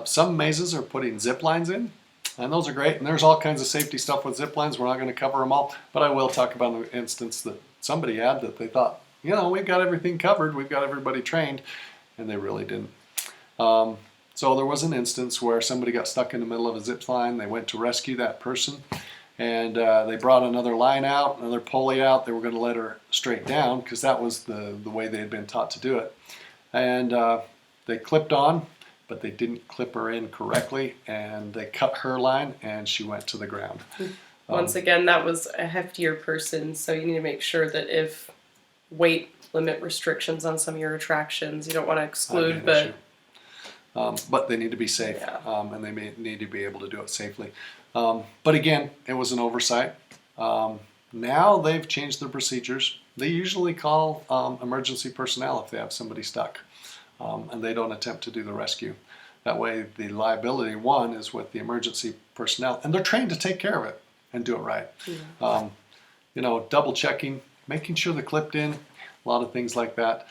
some mazes are putting zip lines in, and those are great. And there's all kinds of safety stuff with zip lines. We're not going to cover them all, but I will talk about an instance that somebody had that they thought, we've got everything covered, we've got everybody trained, and they really didn't. So there was an instance where somebody got stuck in the middle of a zip line. They went to rescue that person, and they brought another line out, another pulley out. They were going to let her straight down because that was the way they had been taught to do it. And they clipped on, but they didn't clip her in correctly, and they cut her line, and she went to the ground. Once again, that was a heftier person, so you need to make sure that if weight limit restrictions on some of your attractions, you don't want to exclude, but they need to be safe, and they need to be able to do it safely. But again, it was an oversight. Now they've changed their procedures. They usually call emergency personnel if they have somebody stuck, and they don't attempt to do the rescue. That way the liability, one, is with the emergency personnel, and they're trained to take care of it and do it right. Double checking, making sure they're clipped in, a lot of things like that.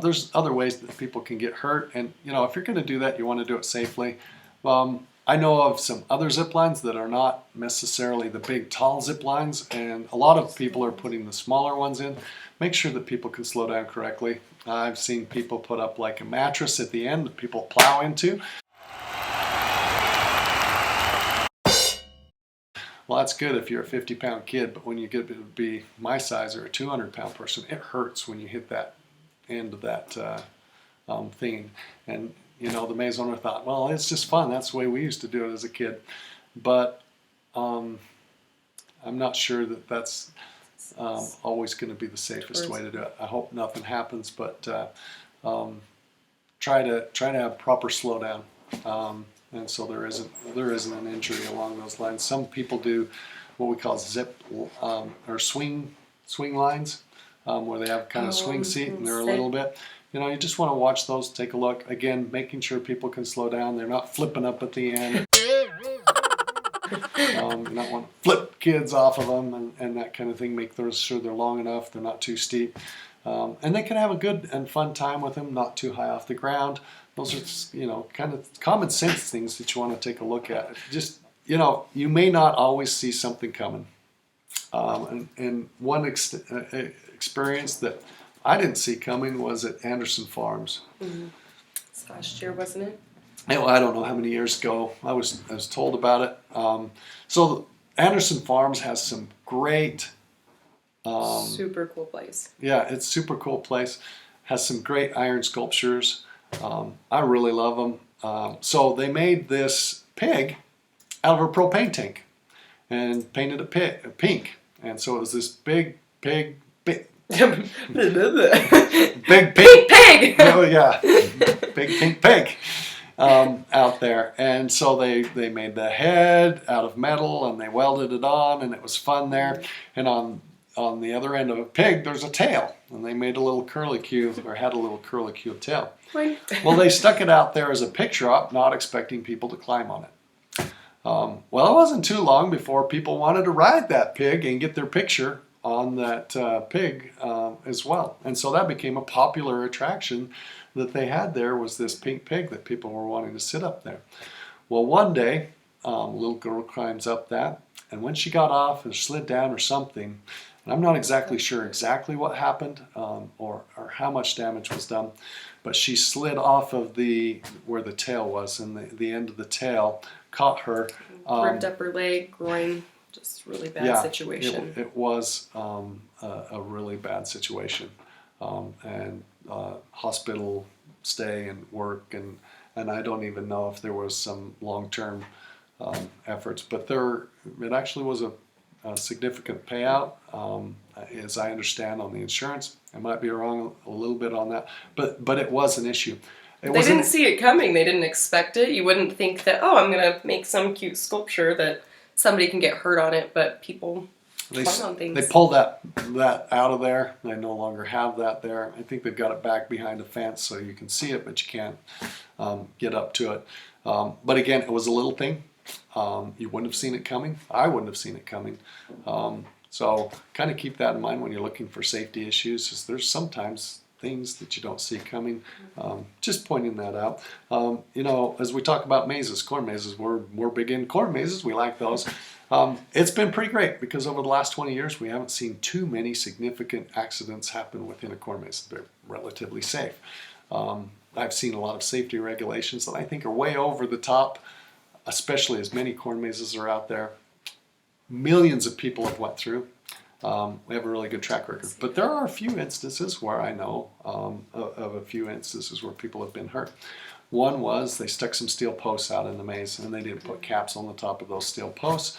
There's other ways that people can get hurt, and if you're going to do that, you want to do it safely. I know of some other zip lines that are not necessarily the big tall zip lines, and a lot of people are putting the smaller ones in. Make sure that people can slow down correctly. I've seen people put up like a mattress at the end that people plow into. Well, that's good if you're a 50-pound kid, but when you get to be my size or a 200-pound person, it hurts when you hit that end of that thing. And the maze owner thought, well, it's just fun. That's the way we used to do it as a kid. But I'm not sure that that's always going to be the safest way to do it. I hope nothing happens, but try to have proper slowdown. And so there isn't an injury along those lines. Some people do what we call zip or swing lines, where they have kind of swing seat and they're a little bit. You just want to watch those, take a look. Again, making sure people can slow down. They're not flipping up at the end. You don't want to flip kids off of them and that kind of thing. Make sure they're long enough, they're not too steep. And they can have a good and fun time with them, not too high off the ground. Those are, kind of common sense things that you want to take a look at. Just, you may not always see something coming. And one experience that I didn't see coming was at Anderson Farms. Mm-hmm. It's last year, wasn't it? I don't know how many years ago. I was told about it. So Anderson Farms has some great... super cool place. Yeah, it's a super cool place. Has some great iron sculptures. I really love them. So they made this pig out of a propane tank and painted it pink. And so it was this big pig. Big pig! Oh yeah, big pink pig out there. And so they made the head out of metal and they welded it on, and it was fun there. And on the other end of a pig, there's a tail, and they made a little curlicue, or had a little curlicue tail. Well, they stuck it out there as a picture op, not expecting people to climb on it. Well, it wasn't too long before people wanted to ride that pig and get their picture on that pig as well. And so that became a popular attraction that they had there, was this pink pig that people were wanting to sit up there. Well, one day, a little girl climbs up that, and when she got off and slid down or something, and I'm not exactly sure exactly what happened or how much damage was done, but she slid off of where the tail was, and the end of the tail caught her. Ripped up her leg, groin, just really bad situation. It was a really bad situation, and hospital stay and work, and I don't even know if there was some long-term efforts, but it actually was a significant payout, as I understand, on the insurance. I might be wrong a little bit on that, but it was an issue. They didn't see it coming. They didn't expect it. You wouldn't think that, I'm going to make some cute sculpture that somebody can get hurt on it, but people climb on things. They pulled that out of there. They no longer have that there. I think they've got it back behind a fence so you can see it, but you can't get up to it. But again, it was a little thing. You wouldn't have seen it coming. I wouldn't have seen it coming. So kind of keep that in mind when you're looking for safety issues. There's sometimes things that you don't see coming. Just pointing that out. As we talk about mazes, corn mazes, we're big in corn mazes. We like those. It's been pretty great because over the last 20 years, we haven't seen too many significant accidents happen within a corn maze. They're relatively safe. I've seen a lot of safety regulations that I think are way over the top, especially as many corn mazes are out there. Millions of people have went through. We have a really good track record. But there are a few instances where I know of a few instances where people have been hurt. One was they stuck some steel posts out in the maze and they didn't put caps on the top of those steel posts.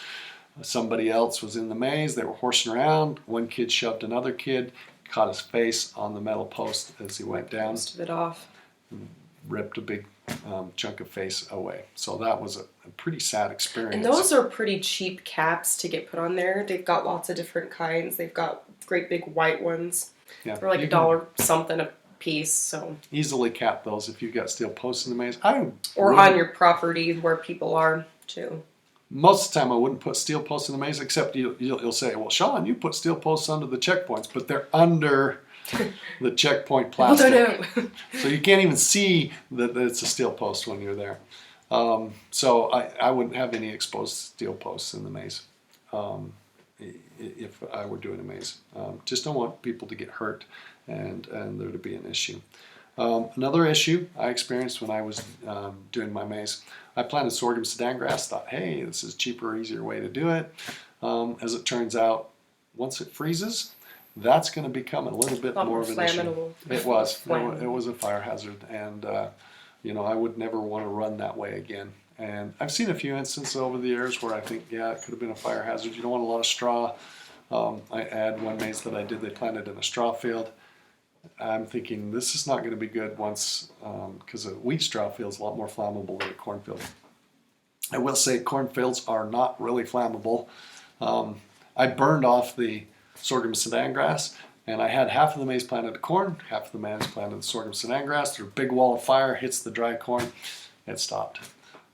Somebody else was in the maze. They were horsing around. One kid shoved another kid, caught his face on the metal post as he went down. Most of it off. Ripped a big chunk of face away. So that was a pretty sad experience. And those are pretty cheap caps to get put on there. They've got lots of different kinds. They've got great big white ones. Yeah, they're like $1 something a piece. So easily cap those if you've got steel posts in the maze. Or on your property where people are too. Most of the time I wouldn't put steel posts in the maze, except you'll say, well, Sean, you put steel posts under the checkpoints, but they're under the checkpoint plastic. No. So you can't even see that it's a steel post when you're there. So I wouldn't have any exposed steel posts in the maze if I were doing a maze. Just don't want people to get hurt and there to be an issue. Another issue I experienced when I was doing my maze, I planted sorghum sudan grass, thought, hey, this is a cheaper, easier way to do it. As it turns out, once it freezes, that's going to become a little bit more of an issue. It was. It was a fire hazard, and I would never want to run that way again. And I've seen a few instances over the years where I think, yeah, it could have been a fire hazard. You don't want a lot of straw. I had one maze that I did, they planted in a straw field. I'm thinking this is not going to be good once, because a wheat straw field is a lot more flammable than a cornfield. I will say cornfields are not really flammable. I burned off the sorghum sudan grass, and I had half of the maze planted to corn, half of the maze planted to sorghum sudan grass. There's a big wall of fire, hits the dry corn, it stopped.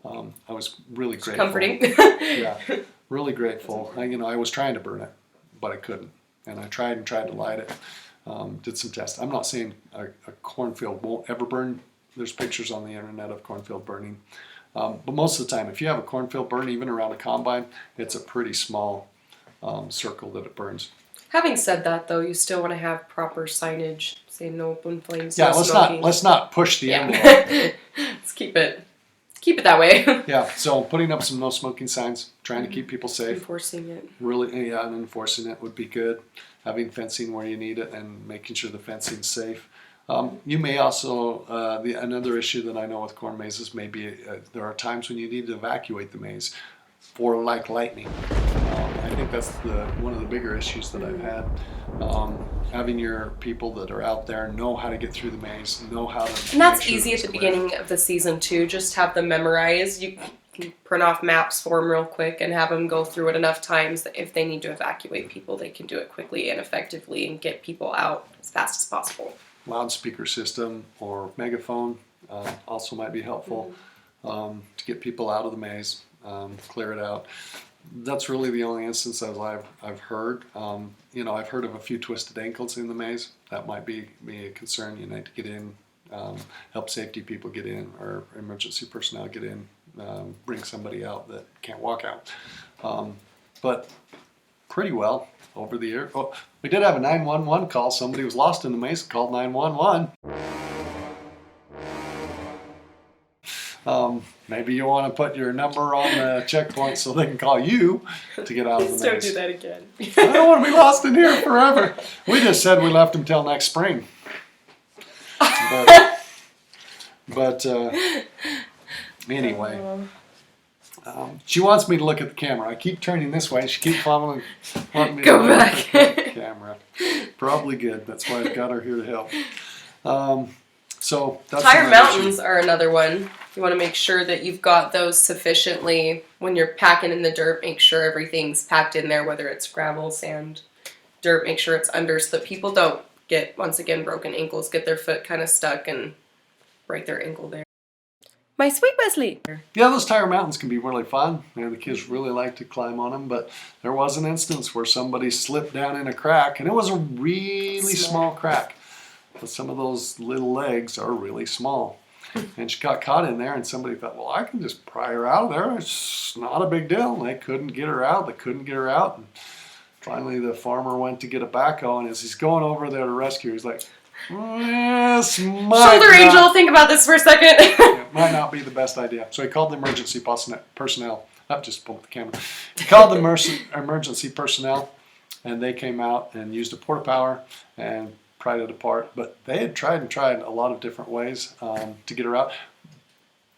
I was really grateful. Comforting. Yeah, really grateful. I was trying to burn it, but I couldn't, and I tried to light it. Did some tests. I'm not saying a cornfield won't ever burn. There's pictures on the internet of cornfield burning. But most of the time, if you have a cornfield burn, even around a combine, it's a pretty small circle that it burns. Having said that, though, you still want to have proper signage saying no open flames. Yeah, no let's not push the envelope. Let's keep it that way. Yeah, so putting up some no smoking signs, trying to keep people safe. Enforcing it. Really, yeah, and enforcing it would be good. Having fencing where you need it and making sure the fencing's safe. You may also, another issue that I know with corn mazes, maybe there are times when you need to evacuate the maze for like lightning. I think that's one of the bigger issues that I've had. Having your people that are out there know how to get through the maze, know how to. And that's easy at the beginning of the season too. Just have them memorized. You can print off maps for them real quick and have them go through it enough times that if they need to evacuate people, they can do it quickly and effectively and get people out as fast as possible. Loudspeaker system or megaphone also might be helpful to get people out of the maze, clear it out. That's really the only instance I've heard. I've heard of a few twisted ankles in the maze. That might be a concern. You need to get in, help safety people get in, or emergency personnel get in, bring somebody out that can't walk out. But pretty well over the year. Oh, we did have a 911 call. Somebody was lost in the maze and called 911. Maybe you want to put your number on the checkpoint so they can call you to get out of the maze. Don't do that again. I don't want to be lost in here forever. We just said we left them till next spring. But anyway, she wants me to look at the camera. I keep turning this way. She keeps wanting me to look at the camera. Probably good. That's why I've got her here to help. So that's Tire mountains are another one. You want to make sure that you've got those sufficiently when you're packing in the dirt. Make sure everything's packed in there, whether it's gravel, sand, dirt. Make sure it's under so that people don't get, once again, broken ankles, get their foot kind of stuck and break their ankle there. My sweet Wesley. Yeah, those tire mountains can be really fun. The kids really like to climb on them, but there was an instance where somebody slipped down in a crack, and it was a really small crack. but some of those little legs are really small. And she got caught in there, and somebody thought, well, I can just pry her out of there. It's not a big deal. And they couldn't get her out. And finally, the farmer went to get a backhoe, and as he's going over there to rescue her, he's like, this Shoulder angel, think about this for a second. It might not be the best idea. So he called the emergency personnel. I've just pulled the camera. He called the emergency personnel, and they came out and used a porta power and pried it apart. But they had tried a lot of different ways to get her out.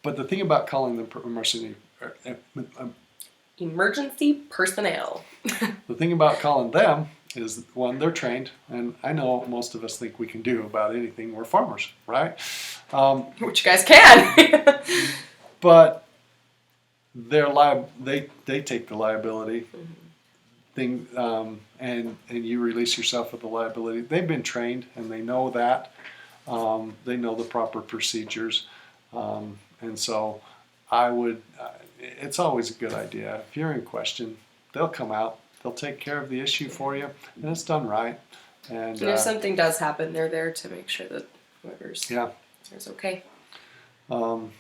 But the thing about calling the Emergency personnel. the thing about calling them is, one, they're trained, and I know most of us think we can do about anything. We're farmers, right? Which you guys can. But they take the liability thing, and you release yourself of the liability. They've been trained, and they know that. They know the proper procedures, and so I would. It's always a good idea. If you're in question, they'll come out. They'll take care of the issue for you, and it's done right. And if something does happen, they're there to make sure that whoever's there's okay.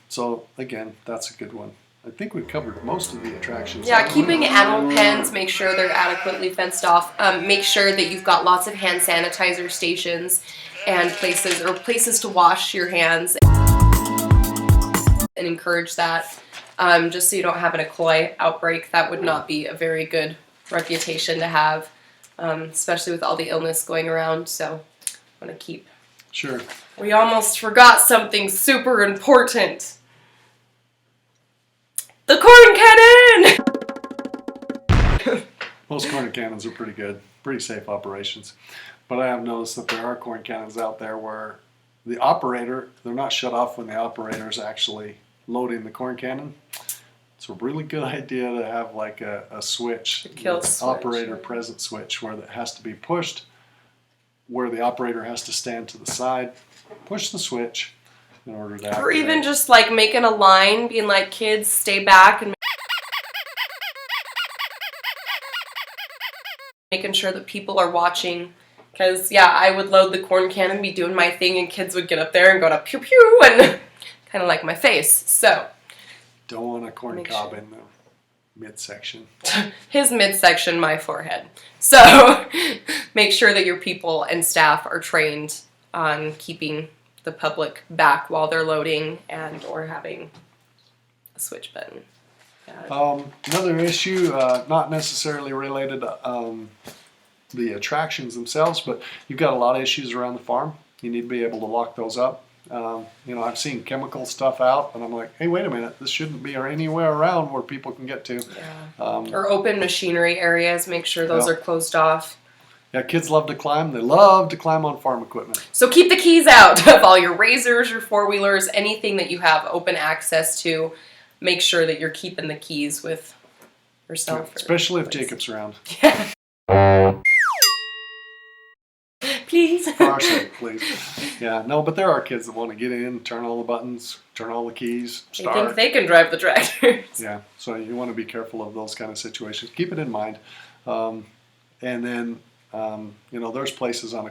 So again, that's a good one. I think we've covered most of the attractions. Yeah, keeping animal pens, make sure they're adequately fenced off. Make sure that you've got lots of hand sanitizer stations and places to wash your hands, and encourage that. Just so you don't have an E. coli outbreak. That would not be a very good reputation to have, especially with all the illness going around. So I want to keep. Sure. We almost forgot something super important. The corn cannon! Most corn cannons are pretty good, pretty safe operations. But I have noticed that there are corn cannons out there where the operator, they're not shut off when the operator is actually loading the corn cannon. It's a really good idea to have like a switch, operator present switch, where that has to be pushed, where the operator has to stand to the side, push the switch in order to activate. Or even just like making a line, being like, kids, stay back, and making sure that people are watching. Because, yeah, I would load the corn cannon, be doing my thing, and kids would get up there and go to pew pew, and kind of like my face. So don't want a corn cob in the midsection. His midsection, my forehead. So make sure that your people and staff are trained on keeping the public back while they're loading and or having a switch button. Another issue, not necessarily related to the attractions themselves, but you've got a lot of issues around the farm. You need to be able to lock those up. I've seen chemical stuff out, and I'm like, hey, wait a minute, this shouldn't be anywhere around where people can get to. Yeah. Or open machinery areas, make sure those are closed off. Yeah, kids love to climb. They love to climb on farm equipment. So keep the keys out of all your razors, your four-wheelers, anything that you have open access to. Make sure that you're keeping the keys with yourself. Especially if Jacob's around. Yeah. Please. For our sake, please. Yeah, no, but there are kids that want to get in, turn all the buttons, turn all the keys, start. They think they can drive the tractors. Yeah, so you want to be careful of those kind of situations. Keep it in mind. And then, there's places on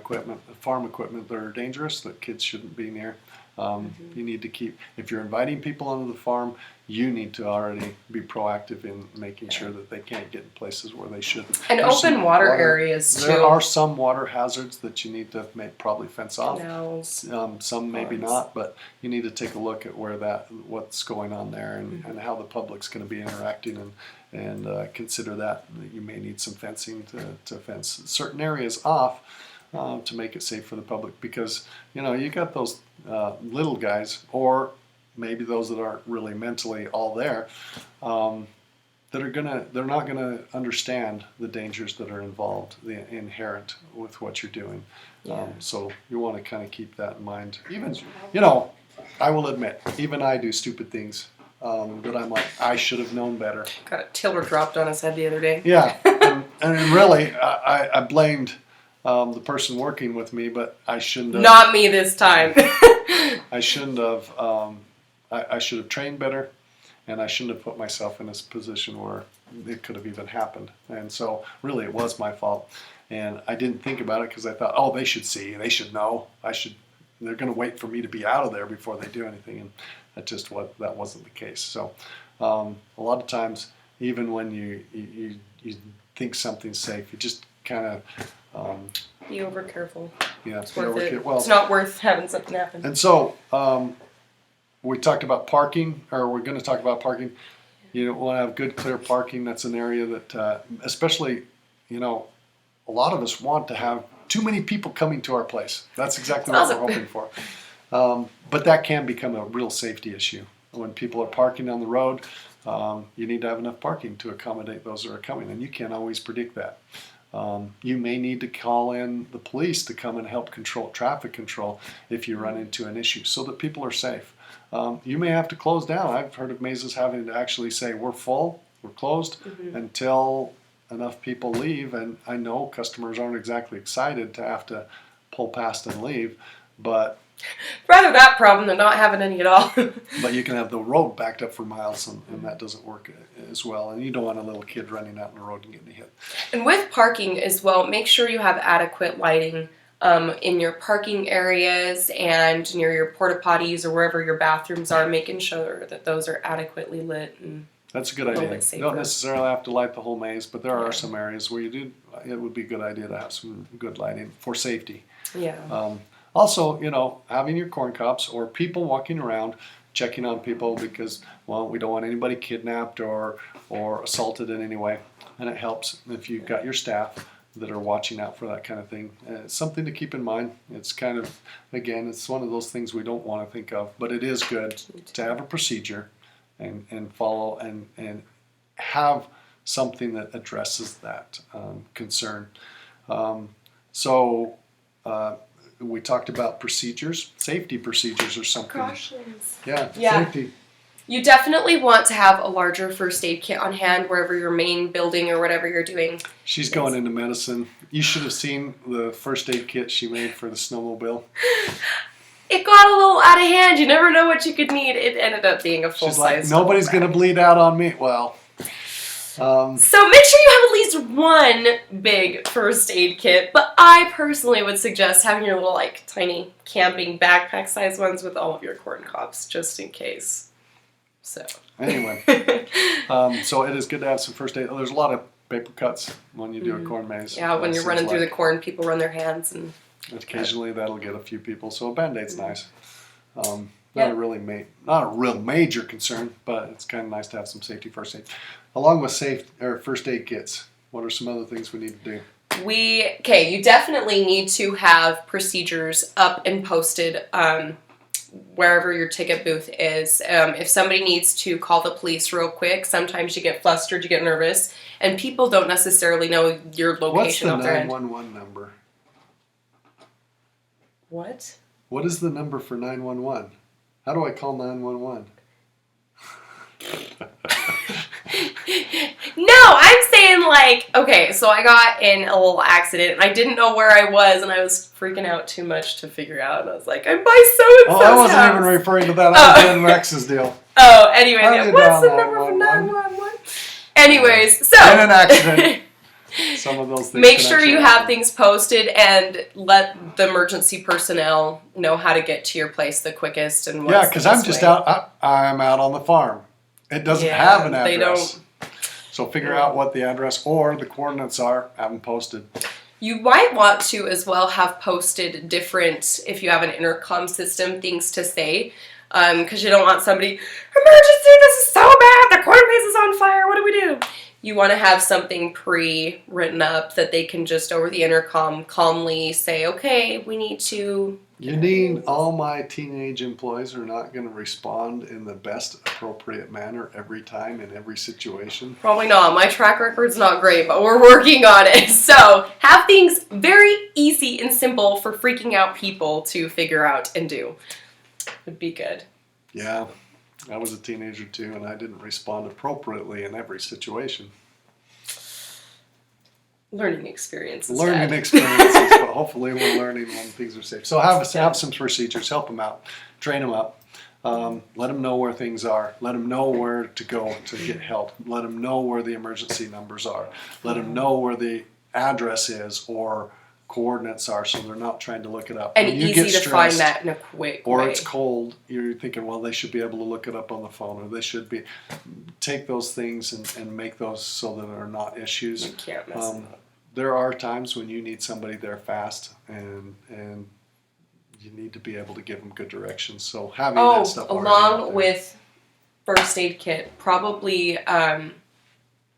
farm equipment that are dangerous that kids shouldn't be near. You need to keep, if you're inviting people onto the farm, you need to already be proactive in making sure that they can't get in places where they shouldn't. And open water areas too. There are some water hazards that you need to probably fence off. Canals, some maybe not, but you need to take a look at what's going on there and how the public's going to be interacting and consider that you may need some fencing to fence certain areas off. To make it safe for the public, because you got those little guys, or maybe those that aren't really mentally all there, they're not gonna understand the dangers that are involved, the inherent with what you're doing. Yeah. So you want to kind of keep that in mind. Even I will admit, even I do stupid things that I'm like, I should have known better. Got a tiller dropped on his head the other day. Yeah, and really, I blamed the person working with me, but I shouldn't have. Not me this time. I shouldn't have. I should have trained better, and I shouldn't have put myself in this position where it could have even happened. And so, really, it was my fault. And I didn't think about it because I thought, oh, they should see, they should know, they're going to wait for me to be out of there before they do anything. And that wasn't the case. So a lot of times, even when you think something's safe, you just kind of be over careful. Yeah, it's worth it. Well, it's not worth having something happen. And so we talked about parking, or we're going to talk about parking. You want to have good, clear parking. That's an area that, especially, a lot of us want to have too many people coming to our place. That's exactly what we're hoping for. But that can become a real safety issue. When people are parking on the road, you need to have enough parking to accommodate those that are coming, and you can't always predict that. You may need to call in the police to come and help control traffic control if you run into an issue, so that people are safe. You may have to close down. I've heard of mazes having to actually say, we're full, we're closed, until enough people leave. And I know customers aren't exactly excited to have to pull past and leave, but rather that problem than not having any at all. But you can have the road backed up for miles, and that doesn't work as well. And you don't want a little kid running out in the road and getting hit. And with parking as well, make sure you have adequate lighting in your parking areas and near your porta potties or wherever your bathrooms are, making sure that those are adequately lit. And that's a good idea. You don't necessarily have to light the whole maze, but there are some areas where you do. It would be a good idea to have some good lighting for safety. Yeah. Also, having your corn cops or people walking around checking on people because, well, we don't want anybody kidnapped or assaulted in any way. And it helps if you've got your staff that are watching out for that kind of thing. It's something to keep in mind. It's kind of, again, it's one of those things we don't want to think of, but it is good to have a procedure and follow and have something that addresses that concern. We talked about procedures, safety procedures or something. Precautions. Yeah, safety. You definitely want to have a larger first aid kit on hand wherever your main building or whatever you're doing. She's going into medicine. You should have seen the first aid kit she made for the snowmobile. It got a little out of hand. You never know what you could need. It ended up being a full-size. She's like, nobody's going to bleed out on me. Well... so make sure you have at least one big first aid kit, but I personally would suggest having your little tiny camping backpack size ones with all of your corn cobs just in case. So anyway, so it is good to have some first aid. There's a lot of paper cuts when you do a corn maze. Yeah, when you're running through the corn, people run their hands and occasionally that'll get a few people. So a Band-Aid's nice. Not a real major concern, but it's kind of nice to have some safety first aid. Along with first aid kits, what are some other things we need to do? You definitely need to have procedures up and posted wherever your ticket booth is. If somebody needs to call the police real quick, sometimes you get flustered, you get nervous, and people don't necessarily know your location. What's the 911 number? What? What is the number for 911? How do I call 911? No, I'm saying okay, so I got in a little accident and I didn't know where I was and I was freaking out too much to figure out. And I was like, I'm by so-and-so's I wasn't even referring to that. I was doing Rex's deal. Oh, anyway, what's the number for 911? Anyways, so... in an accident. Some of those things. Make sure you have things posted and let the emergency personnel know how to get to your place the quickest and what's because I'm just out. I'm out on the farm. It doesn't have an address. They don't. So figure out what the address or the coordinates are. Have them posted. You might want to as well have posted different, if you have an intercom system, things to say. Because you don't want somebody, emergency, this is so bad, the corn maze is on fire, what do we do? You want to have something pre-written up that they can just over the intercom calmly say, okay, we need to... You need all my teenage employees are not going to respond in the best appropriate manner every time in every situation. Probably not. My track record's not great, but we're working on it. So have things very easy and simple for freaking out people to figure out and do. Would be good. Yeah. I was a teenager too, and I didn't respond appropriately in every situation. Learning experiences. Learning experiences, but hopefully we're learning when things are safe. So have some procedures, help them out, train them up, let them know where things are, let them know where to go to get help, let them know where the emergency numbers are, let them know where the address is or coordinates are, so they're not trying to look it up. And when you easy get to find stressed, that in a quick or way. it's cold, you're thinking, well, they should be able to look it up on the phone, or they should be. Take those things and make those so that they're not issues. You can't mess it up. There are times when you need somebody there fast, and you need to be able to give them good directions. So having that stuff along with first aid kit, probably make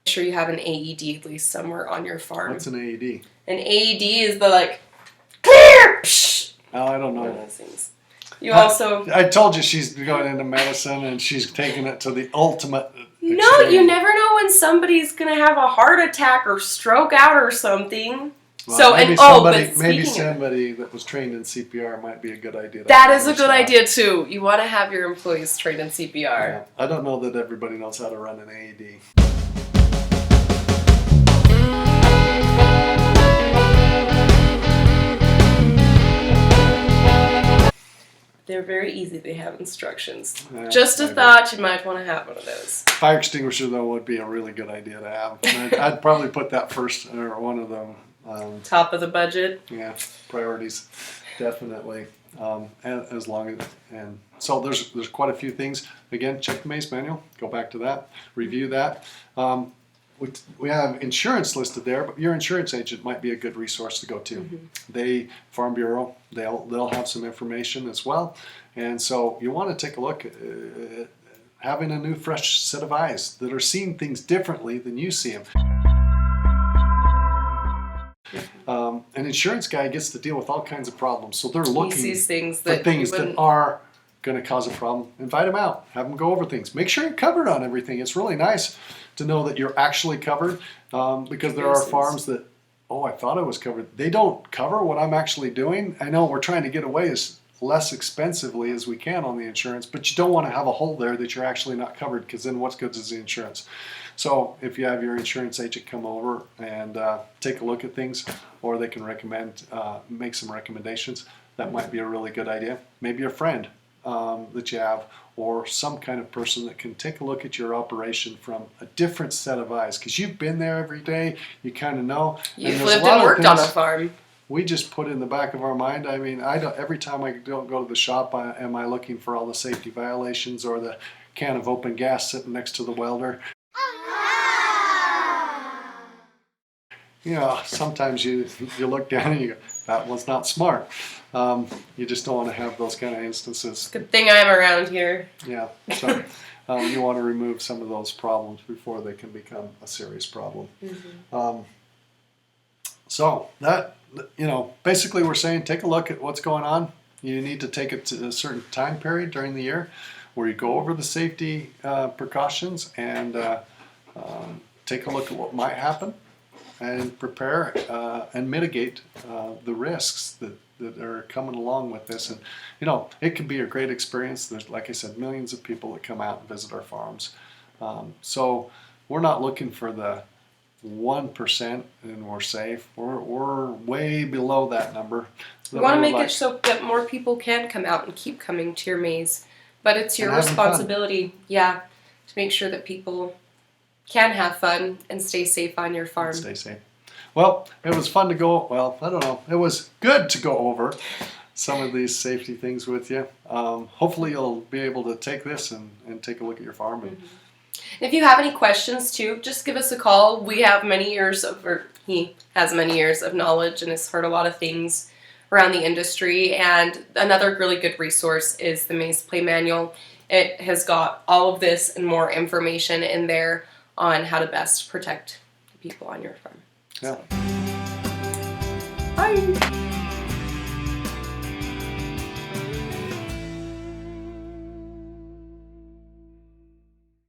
sure you have an AED at least somewhere on your farm. What's an AED? An AED is the like clear. Psh, Oh, I don't one of know. those things. You also I told you she's going into medicine and she's taking it to the ultimate. no. extreme. You never know when somebody's gonna have a heart attack or stroke out or something. Well, So maybe and somebody, but maybe speaking of, somebody that was trained in CPR might be a good idea. that is a good idea too. You want to have your employees trained in CPR. Yeah. I don't know that everybody knows how to run an AED. They're very easy. They have instructions. Yeah, Just a maybe. thought, you might want to have one of those. Fire extinguisher though would be a really good idea to have. I'd probably put that first, or one of them. Top of the budget. Yeah, priorities, definitely. And as long as so there's quite a few things. Again, check the Maze manual. Go back to that. Review that. We have insurance listed there, but your insurance agent might be a good resource to go to. They Farm Bureau, they'll have some information as well, and so you want to take a look at having a new, fresh set of eyes that are seeing things differently than you see them. An insurance guy gets to deal with all kinds of problems, so they're He looking sees things for that things you that wouldn't. are going to cause a problem. Invite them out, have them go over things. Make sure you're covered on everything. It's really nice to know that you're actually covered, because there are farms that, oh, I thought I was covered. They don't cover what I'm actually doing. I know we're trying to get away as less expensively as we can on the insurance, but you don't want to have a hole there that you're actually not covered, because then what's good is the insurance. So if you have your insurance agent come over and take a look at things, or they can recommend, make some recommendations, that might be a really good idea. Maybe a friend that you have, or some kind of person that can take a look at your operation from a different set of eyes, because you've been there every day, you kind of know. You've there's lived lot and of worked on a things farm. we just put in the back of our mind. I mean, I don't. Every time I don't go to the shop, am I looking for all the safety violations or the can of open gas sitting next to the welder? You know, sometimes you look down and you go, that was not smart. You just don't want to have those kind of instances. Good thing I'm around here. Yeah, so you want to remove some of those problems before they can become a serious problem. So that, basically we're saying take a look at what's going on. You need to take it to a certain time period during the year where you go over the safety precautions and take a look at what might happen and prepare and mitigate the risks that are coming along with this. And it can be a great experience. There's, like I said, millions of people that come out and visit our farms. So we're not looking for the 1% and we're safe. We're way below that number. We want to make it so that more people can come out and keep coming to your maze. But it's your responsibility, to make sure that people can have fun and stay safe on your farm. Stay safe. Well, it was fun to go, I don't know, it was good to go over some of these safety things with you. Hopefully you'll be able to take this and take a look at your farm. And if you have any questions too, just give us a call. We have many years of, or he has many years of knowledge and has heard a lot of things around the industry. And another really good resource is the Mazeplay manual. It has got all of this and more information in there on how to best protect the people on your farm. Yeah. So. Bye.